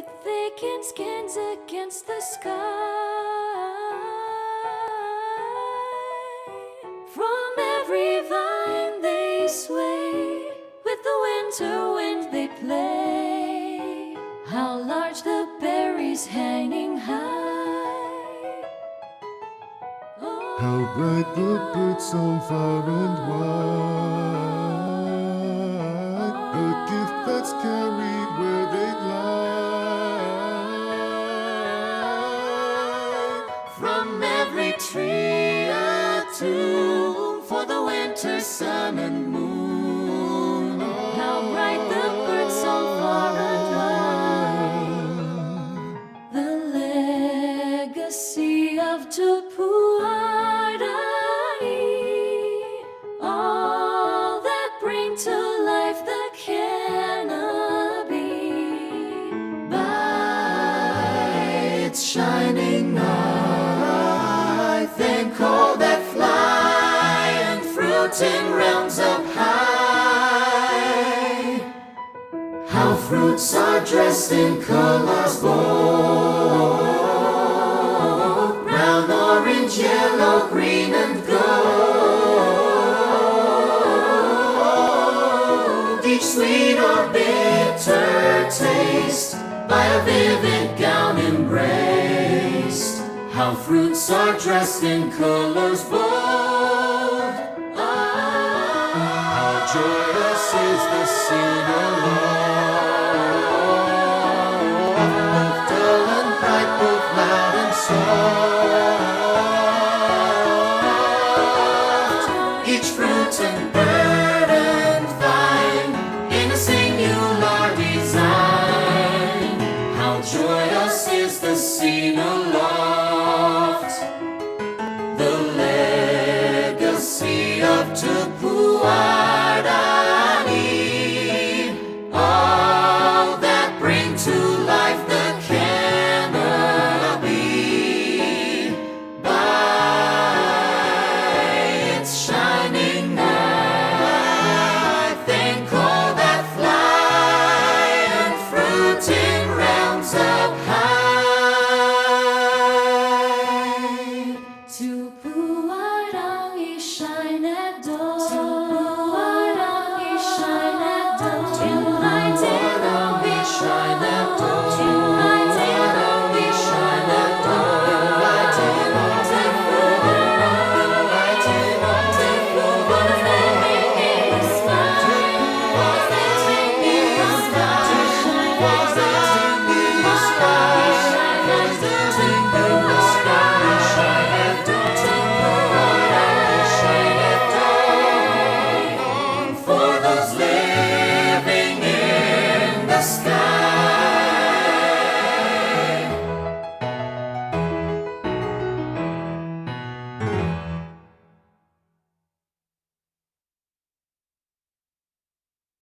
with thickened skins against the sky. From every vine they sway, with the winter wind they play. How large the berries hanging high. Oh, how bright the birds song far and wide, a gift that's carried where they lie. from every tree a tune for the winter sun and moon. How bright the birds song far and wide. The legacy of Tupuārangi, all that bring to life the canopy. By its shining eye, thank all that fly and fruit in realms up high. How fruits are dressed in colors bold, brown, orange, yellow, green, and gold. Each sweet or bitter taste by a vivid gown embraced. How fruits are dressed in colors bold.